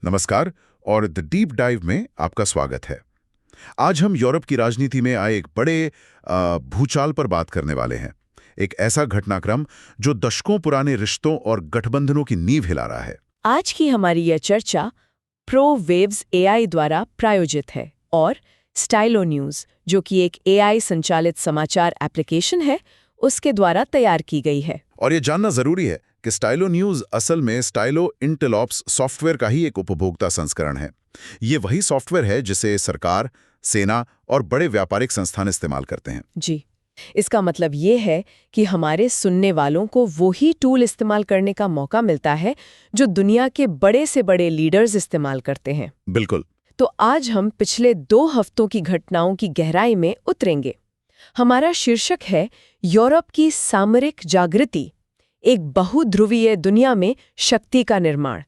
नमस्कार और the deep dive में आपका स्वागत है। आज हम यूरोप की राजनीति में आए एक बड़े भूचाल पर बात करने वाले हैं। एक ऐसा घटनाक्रम जो दशकों पुराने रिश्तों और गठबंधनों की नींव हिला रहा है। आज की हमारी यह चर्चा प्रो वेव्स एआई द्वारा प्रायोजित है और स्टाइलो न्यूज़, जो कि एक एआई संचालित समाचार एप्लीकेशन है, उसके द्वारा तैयार की गई है। और ये जानना जरूरी है कि स्टाइलो न्यूज़ असल में स्टाइलो इंटेलऑप्स सॉफ्टवेयर का ही एक उपभोक्ता संस्करण है। ये वही सॉफ्टवेयर है जिसे सरकार, सेना और बड़े व्यापारिक संस्थान इस्तेमाल करते हैं। जी, इसका मतलब ये है कि हमारे सुनने वालों को वही टूल इस्तेमाल करने का मौका मिलता है जो दुनिया के बड़े से बड़े लीडर्स इस्तेमाल करते हैं। बिल्कुल। तो आज हम पिछले 2 हफ्तों की घटनाओं की गहराई में उतरेंगे। हमारा शीर्षक है यूरोप की सामरिक जागृति, एक बहुध्रुवीय दुनिया में शक्ति का निर्माण।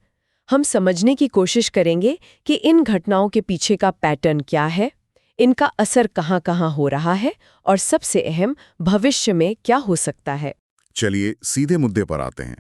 हम समझने की कोशिश करेंगे कि इन घटनाओं के पीछे का पैटर्न क्या है, इनका असर कहाँ-कहाँ हो रहा है और सबसे अहम, भविष्य में क्या हो सकता है। चलिए सीधे मुद्दे पर आते हैं।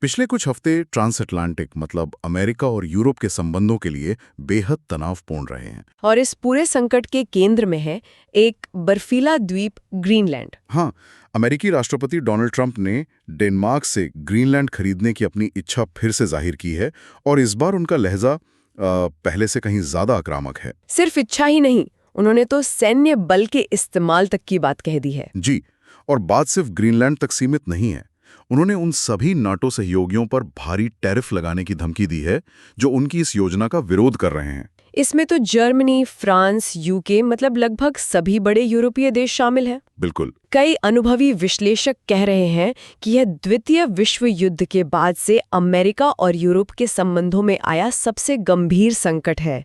पिछले कुछ हफ्ते ट्रांस अटलांटिक मतलब अमेरिका और यूरोप के संबंधों के लिए बेहद तनावपूर्ण रहे हैं। और इस पूरे संकट के केंद्र में है एक बर्फीला द्वीप ग्रीनलैंड। हाँ, अमेरिकी राष्ट्रपति डोनाल्ड ट्रंप ने डेनमार्क से ग्रीनलैंड खरीदने की अपनी इच्छा फिर से जाहिर की है और इस बार उनका लहजा पहले से कहीं ज्यादा आक्रामक है। सिर्फ इच्छा ही नहीं, उन्होंने तो सैन्य बल के इस्तेमाल तक की बात कह दी है। जी, और बात सिर्फ ग्रीनलैंड तक सीमित नहीं है। उन्होंने उन सभी नाटो सहयोगियों पर भारी टैरिफ लगाने की धमकी दी है जो उनकी इस योजना का विरोध कर रहे हैं। इसमें तो जर्मनी, फ्रांस, यूके मतलब लगभग सभी बड़े यूरोपीय देश शामिल हैं। बिल्कुल। कई अनुभवी विश्लेषक कह रहे हैं कि यह द्वितीय विश्व युद्ध के बाद से अमेरिका और यूरोप के संबंधों में आया सबसे गंभीर संकट है।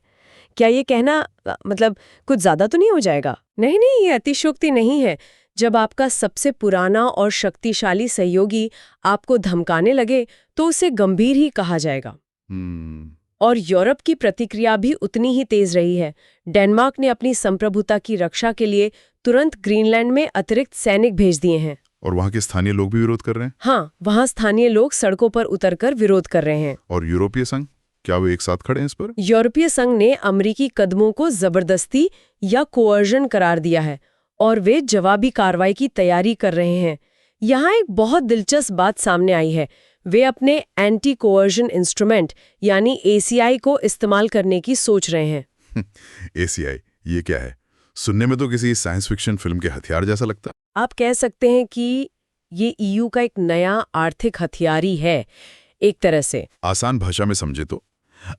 क्या ये कहना मतलब कुछ ज्यादा तो नहीं हो जाएगा? नहीं, ये अतिशयोक्ति नहीं है। जब आपका सबसे पुराना और शक्तिशाली सहयोगी आपको धमकाने लगे तो उसे गंभीर ही कहा जाएगा। और यूरोप की प्रतिक्रिया भी उतनी ही तेज रही है। डेनमार्क ने अपनी संप्रभुता की रक्षा के लिए तुरंत ग्रीनलैंड में अतिरिक्त सैनिक भेज दिए हैं। और वहाँ के स्थानीय लोग भी विरोध कर रहे हैं? हाँ, वहाँ स्थानीय लोग सड़कों पर उतरकर विरोध कर रहे हैं। और यूरोपीय संघ, क्या वो एक साथ खड़े हैं इस पर? यूरोपीय संघ ने अमेरिकी कदमों को जबरदस्ती या कोअर्जन करार दिया है और वे जवाबी कार्रवाई की तैयारी कर रहे हैं। यहाँ एक बहुत दिलचस्प बात सामने आई है। वे अपने एंटी कोअर्जन इंस्ट्रूमेंट यानी ACI को इस्तेमाल करने की सोच रहे हैं। ACI, ये क्या है? सुनने में तो किसी साइंस फिक्शन फिल्म के हथियार जैसा लगता। आप कह सकते हैं कि ये EU का एक नया आर्थिक हथियार ही है, एक तरह से। आसान भाषा में समझे तो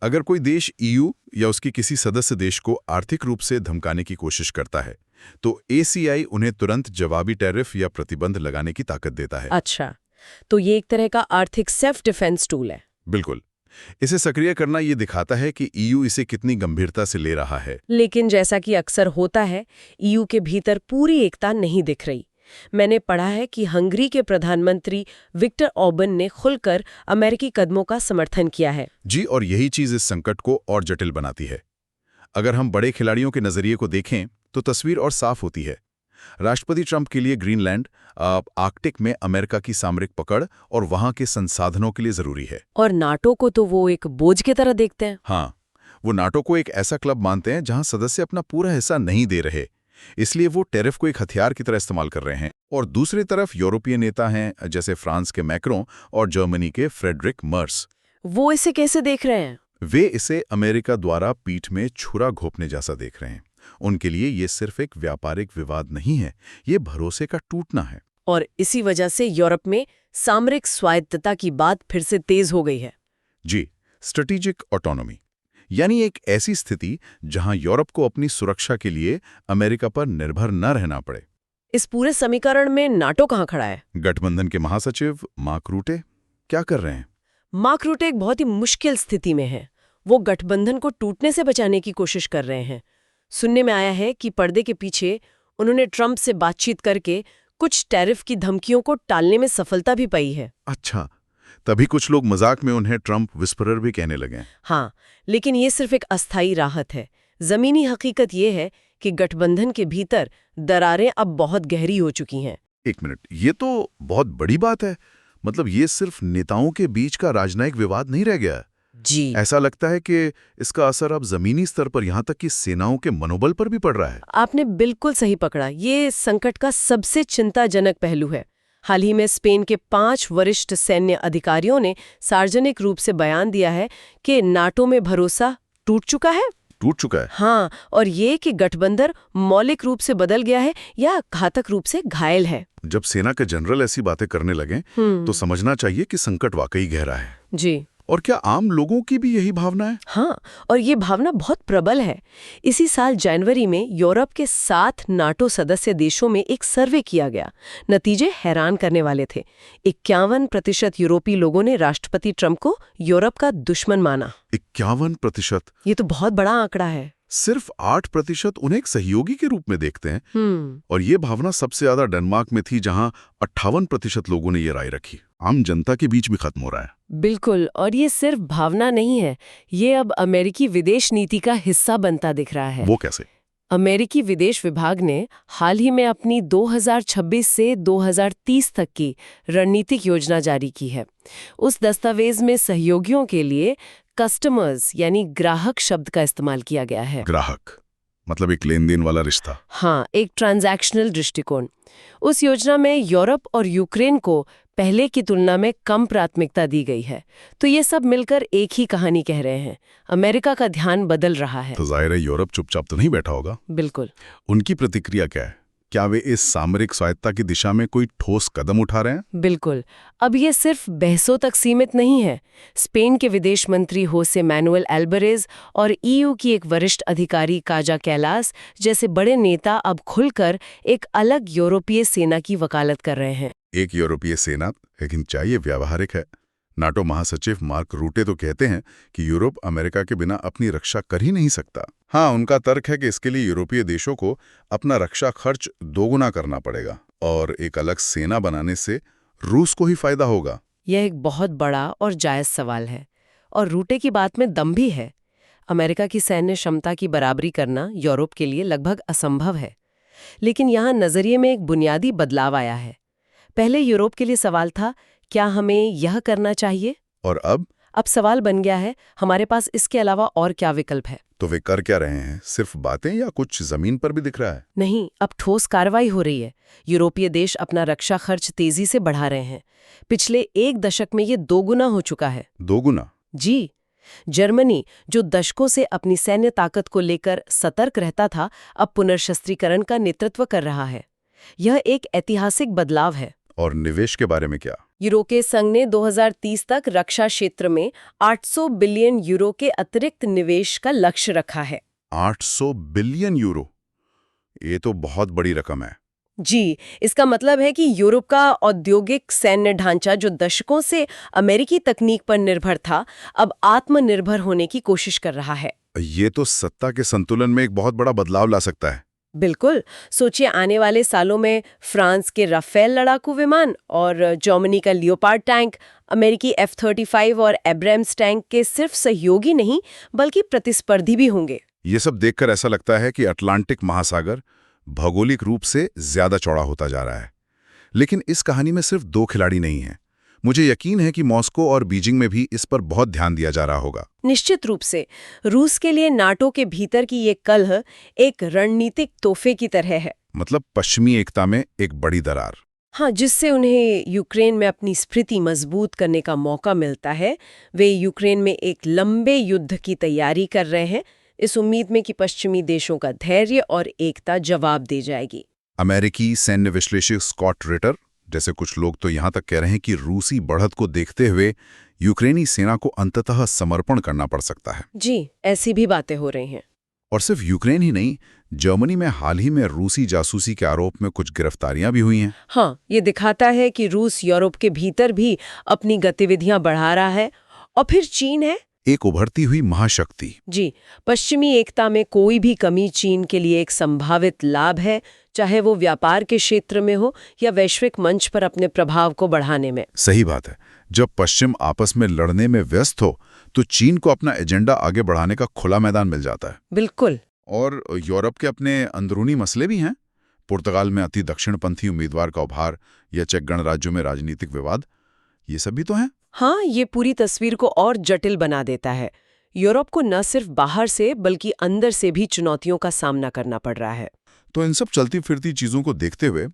अगर कोई देश EU या उसके किसी सदस्य देश को आर्थिक रूप से धमकाने की कोशिश करता है तो ACI उन्हें तुरंत जवाबी टैरिफ या प्रतिबंध लगाने की ताकत देता है। अच्छा, तो ये एक तरह का आर्थिक सेल्फ डिफेंस टूल है। बिल्कुल। इसे सक्रिय करना ये दिखाता है कि EU इसे कितनी गंभीरता से ले रहा है। लेकिन जैसा कि अक्सर होता है, EU के भीतर पूरी एकता नहीं दिख रही। मैंने पढ़ा है कि हंगरी के प्रधानमंत्री विक्टर ऑर्बन ने खुलकर अमेरिकी कदमों का समर्थन किया है। जी, और यही चीज इस संकट को और जटिल बनाती है। अगर हम बड़े खिलाड़ियों के नजरिए को देखें तो तस्वीर और साफ होती है। राष्ट्रपति ट्रंप के लिए ग्रीनलैंड आर्कटिक में अमेरिका की सामरिक पकड़ और वहां के संसाधनों के लिए जरूरी है। और नाटो को तो वो एक बोझ की तरह देखते हैं। हाँ, वो नाटो को एक ऐसा क्लब मानते हैं जहां सदस्य अपना पूरा हिस्सा नहीं दे रहे, इसलिए वो टैरिफ को एक हथियार की तरह इस्तेमाल कर रहे हैं। और दूसरी तरफ यूरोपीय नेता हैं जैसे फ्रांस के मैक्रों और जर्मनी के फ्रेडरिक मर्स। वो इसे कैसे देख रहे हैं? वे इसे अमेरिका द्वारा पीठ में छुरा घोंपने जैसा देख रहे हैं। उनके लिए ये सिर्फ एक व्यापारिक विवाद नहीं है, ये भरोसे का टूटना है। और इसी वजह से यूरोप में सामरिक स्वायत्तता की बात फिर से तेज हो गई है। जी, स्ट्रेटेजिक ऑटोनॉमी, यानी एक ऐसी स्थिति जहां यूरोप को अपनी सुरक्षा के लिए अमेरिका पर निर्भर न रहना पड़े। इस पूरे समीकरण में नाटो कहाँ खड़ा है? गठबंधन के महासचिव मार्क रूटे क्या कर रहे हैं? मार्क रूटे एक बहुत ही मुश्किल स्थिति में है। वो गठबंधन को टूटने से बचाने की कोशिश कर रहे हैं। सुनने में आया है कि पर्दे के पीछे उन्होंने ट्रंप से बातचीत करके कुछ टैरिफ की धमकियों को टालने में सफलता भी पाई है। अच्छा, तभी कुछ लोग मजाक में उन्हें ट्रंप विस्परर भी कहने लगे। हाँ, लेकिन ये सिर्फ एक अस्थायी राहत है। जमीनी हकीकत ये है कि गठबंधन के भीतर दरारें अब बहुत गहरी हो चुकी हैं। एक मिनट, ये तो बहुत बड़ी बात है। मतलब ये सिर्फ नेताओं के बीच का राजनयिक विवाद नहीं रह गया। जी, ऐसा लगता है कि इसका असर अब जमीनी स्तर पर यहाँ तक कि सेनाओं के मनोबल पर भी पड़ रहा है। आपने बिल्कुल सही पकड़ा। ये संकट का सबसे चिंताजनक पहलू है। हाल ही में स्पेन के 5 वरिष्ठ सैन्य अधिकारियों ने सार्वजनिक रूप से बयान दिया है कि नाटो में भरोसा टूट चुका है। टूट चुका है। हाँ, और ये कि गठबंधन मौलिक रूप से बदल गया है या घातक रूप से घायल है। जब सेना के जनरल ऐसी बातें करने लगे तो समझना चाहिए कि संकट वाकई गहरा है। जी, और क्या आम लोगों की भी यही भावना है? हाँ, और ये भावना बहुत प्रबल है। इसी साल जनवरी में यूरोप के 7 नाटो सदस्य देशों में एक सर्वे किया गया। नतीजे हैरान करने वाले थे। 51% यूरोपीय लोगों ने राष्ट्रपति ट्रंप को यूरोप का दुश्मन माना। 51%? ये तो बहुत बड़ा आंकड़ा है। सिर्फ 8% उन्हें एक सहयोगी के रूप में देखते हैं। और ये भावना सबसे ज्यादा डेनमार्क में थी, जहां 58% लोगों ने ये राय रखी। आम जनता के बीच भी खत्म हो रहा है। बिल्कुल, और ये सिर्फ भावना नहीं है, ये अब अमेरिकी विदेश नीति का हिस्सा बनता दिख रहा है। वो कैसे? अमेरिकी विदेश विभाग ने हाल ही में अपनी 2026 से 2030 तक की रणनीतिक योजना जारी की है। उस दस्तावेज में सहयोगियों के लिए कस्टमर्स यानी ग्राहक शब्द का इस्तेमाल किया गया है। ग्राहक मतलब एक लेन देन वाला रिश्ता। हाँ, एक ट्रांजैक्शनल दृष्टिकोण। उस योजना में यूरोप और यूक्रेन को पहले की तुलना में कम प्राथमिकता दी गई है। तो ये सब मिलकर एक ही कहानी कह रहे हैं, अमेरिका का ध्यान बदल रहा है। तो जाहिर है यूरोप चुपचाप तो नहीं बैठा होगा। बिल्कुल। उनकी प्रतिक्रिया क्या है? क्या वे इस सामरिक स्वायत्तता की दिशा में कोई ठोस कदम उठा रहे हैं? बिल्कुल। अब ये सिर्फ बहसों तक सीमित नहीं है। स्पेन के विदेश मंत्री होसे मैनुएल एल्बरेज और ईयू की एक वरिष्ठ अधिकारी काजा कैलास जैसे बड़े नेता अब खुलकर एक अलग यूरोपीय सेना की वकालत कर रहे हैं। एक यूरोपीय सेना, लेकिन चाहिए व्यावहारिक है। नाटो महासचिव मार्क रूटे तो कहते हैं कि यूरोप अमेरिका के बिना अपनी रक्षा कर ही नहीं सकता। हाँ, उनका तर्क है कि इसके लिए यूरोपीय देशों को अपना रक्षा खर्च दोगुना करना पड़ेगा और एक अलग सेना बनाने से रूस को ही फायदा होगा। यह एक बहुत बड़ा और जायज सवाल है, और रूटे की बात में दम भी है। अमेरिका की सैन्य क्षमता की बराबरी करना यूरोप के लिए लगभग असंभव है। लेकिन यहाँ नजरिए में एक बुनियादी बदलाव आया है। पहले यूरोप के लिए सवाल था, क्या हमें यह करना चाहिए? और अब सवाल बन गया है, हमारे पास इसके अलावा और क्या विकल्प है? तो वे कर क्या रहे हैं? सिर्फ बातें या कुछ जमीन पर भी दिख रहा है? नहीं, अब ठोस कार्रवाई हो रही है। यूरोपीय देश अपना रक्षा खर्च तेजी से बढ़ा रहे हैं। पिछले 1 दशक में ये 2 गुना हो चुका है। 2 गुना? जी। जर्मनी, जो दशकों से अपनी सैन्य ताकत को लेकर सतर्क रहता था, अब पुनर्शस्त्रीकरण का नेतृत्व कर रहा है। यह एक ऐतिहासिक बदलाव है। और निवेश के बारे में क्या? यूरोपीय संघ ने 2030 तक रक्षा क्षेत्र में 800 बिलियन यूरो के अतिरिक्त निवेश का लक्ष्य रखा है। 800 बिलियन यूरो? ये तो बहुत बड़ी रकम है। जी, इसका मतलब है कि यूरोप का औद्योगिक सैन्य ढांचा, जो दशकों से अमेरिकी तकनीक पर निर्भर था, अब आत्मनिर्भर होने की कोशिश कर रहा है। ये तो सत्ता के संतुलन में एक बहुत बड़ा बदलाव ला सकता है। बिल्कुल। सोचिए, आने वाले सालों में फ्रांस के राफेल लड़ाकू विमान और जर्मनी का लियोपार्ड टैंक अमेरिकी F-35 और एब्राम्स टैंक के सिर्फ सहयोगी नहीं बल्कि प्रतिस्पर्धी भी होंगे। ये सब देखकर ऐसा लगता है कि अटलांटिक महासागर भौगोलिक रूप से ज्यादा चौड़ा होता जा रहा है। लेकिन इस कहानी में सिर्फ 2 खिलाड़ी नहीं हैं। मुझे यकीन है कि मॉस्को और बीजिंग में भी इस पर बहुत ध्यान दिया जा रहा होगा। निश्चित रूप से। रूस के लिए नाटो के भीतर की ये कलह एक रणनीतिक तोहफे की तरह है। मतलब पश्चिमी एकता में एक बड़ी दरार। हाँ, जिससे उन्हें यूक्रेन में अपनी स्थिति मजबूत करने का मौका मिलता है। वे यूक्रेन में एक लंबे युद्ध की तैयारी कर रहे हैं, इस उम्मीद में कि पश्चिमी देशों का धैर्य और एकता जवाब दे जाएगी। अमेरिकी सैन्य विश्लेषक स्कॉट रिटर जैसे कुछ लोग तो यहाँ तक कह रहे हैं कि रूसी बढ़त को देखते हुए यूक्रेनी सेना को अंततः समर्पण करना पड़ सकता है। जी, ऐसी भी बातें हो रही हैं। और सिर्फ यूक्रेन ही नहीं, जर्मनी में हाल ही में रूसी जासूसी के आरोप में कुछ गिरफ्तारियां भी हुई हैं। हाँ, ये दिखाता है कि रूस यूरोप के भीतर भी अपनी गतिविधियां बढ़ा रहा है। और फिर चीन है, एक उभरती हुई महाशक्ति। जी, पश्चिमी एकता में कोई भी कमी चीन के लिए एक संभावित लाभ है, चाहे वो व्यापार के क्षेत्र में हो या वैश्विक मंच पर अपने प्रभाव को बढ़ाने में। सही बात है। जब पश्चिम आपस में लड़ने में व्यस्त हो तो चीन को अपना एजेंडा आगे बढ़ाने का खुला मैदान मिल जाता है। बिल्कुल। और यूरोप के अपने अंदरूनी मसले भी हैं। पुर्तगाल में अति दक्षिणपंथी उम्मीदवार का उभार या चेक गणराज्यों में राजनीतिक विवाद, ये सब भी तो हैं। हाँ, ये पूरी तस्वीर को और जटिल बना देता है। यूरोप को न सिर्फ बाहर से बल्कि अंदर से भी चुनौतियों का सामना करना पड़ रहा है। तो इन सब चलती फिरती चीजों को देखते हुए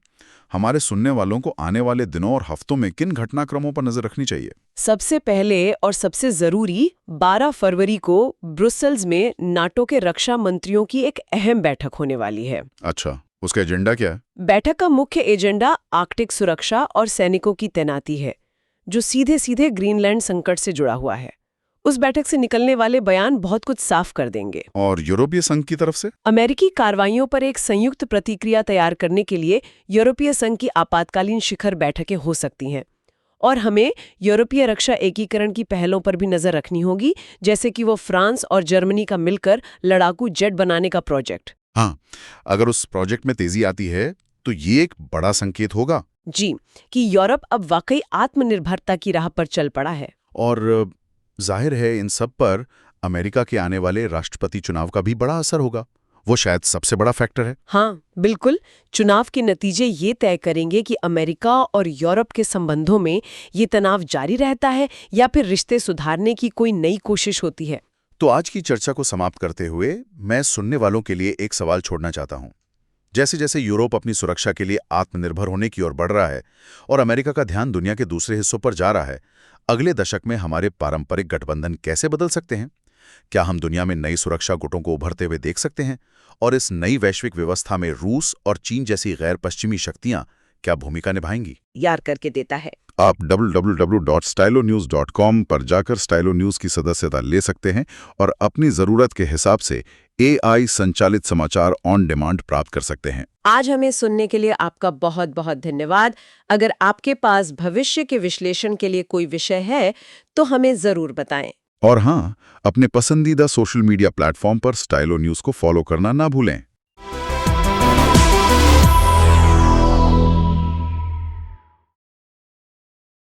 हमारे सुनने वालों को आने वाले दिनों और हफ्तों में किन घटनाक्रमों पर नजर रखनी चाहिए? सबसे पहले और सबसे जरूरी 12 फरवरी को ब्रुसेल्स में नाटो के रक्षा मंत्रियों की एक अहम बैठक होने वाली है। अच्छा, उसका एजेंडा क्या है? बैठक का मुख्य एजेंडा आर्कटिक सुरक्षा और सैनिकों की तैनाती है, जो सीधे सीधे ग्रीनलैंड संकट से जुड़ा हुआ है। उस बैठक से निकलने वाले बयान बहुत कुछ साफ कर देंगे। और यूरोपीय संघ की तरफ से? अमेरिकी कार्रवाइयों पर एक संयुक्त प्रतिक्रिया तैयार करने के लिए यूरोपीय संघ की आपातकालीन शिखर बैठकें हो सकती हैं। और हमें यूरोपीय रक्षा एकीकरण की पहलों पर भी नजर रखनी होगी, जैसे कि वो फ्रांस और जर्मनी का मिलकर लड़ाकू जेट बनाने का प्रोजेक्ट। हाँ, अगर उस प्रोजेक्ट में तेजी आती है तो ये एक बड़ा संकेत होगा जी, कि यूरोप अब वाकई आत्मनिर्भरता की राह पर चल पड़ा है। और जाहिर है इन सब पर अमेरिका के आने वाले राष्ट्रपति चुनाव का भी बड़ा असर होगा। वो शायद सबसे बड़ा फैक्टर है। हाँ, बिल्कुल। चुनाव के नतीजे ये तय करेंगे कि अमेरिका और यूरोप के संबंधों में ये तनाव जारी रहता है या फिर रिश्ते सुधारने की कोई नई कोशिश होती है। तो आज की चर्चा को समाप्त करते हुए मैं सुनने वालों के लिए एक सवाल छोड़ना चाहता हूं। जैसे जैसे यूरोप अपनी सुरक्षा के लिए आत्मनिर्भर होने की ओर बढ़ रहा है और अमेरिका का ध्यान दुनिया के दूसरे हिस्सों पर जा रहा है, अगले दशक में हमारे पारंपरिक गठबंधन कैसे बदल सकते हैं? क्या हम दुनिया में नई सुरक्षा गुटों को उभरते हुए देख सकते हैं? और इस नई वैश्विक व्यवस्था में रूस और चीन जैसी गैर पश्चिमी शक्तियां क्या भूमिका निभाएंगी? यार करके देता है। आप www.stylonews.com पर जाकर स्टाइलो न्यूज की सदस्यता ले सकते हैं और अपनी जरूरत के हिसाब से AI संचालित समाचार ऑन डिमांड प्राप्त कर सकते हैं। आज हमें सुनने के लिए आपका बहुत बहुत धन्यवाद। अगर आपके पास भविष्य के विश्लेषण के लिए कोई विषय है तो हमें जरूर बताएं। और हाँ, अपने पसंदीदा सोशल मीडिया प्लेटफॉर्म पर स्टाइलो न्यूज को फॉलो करना ना भूलें।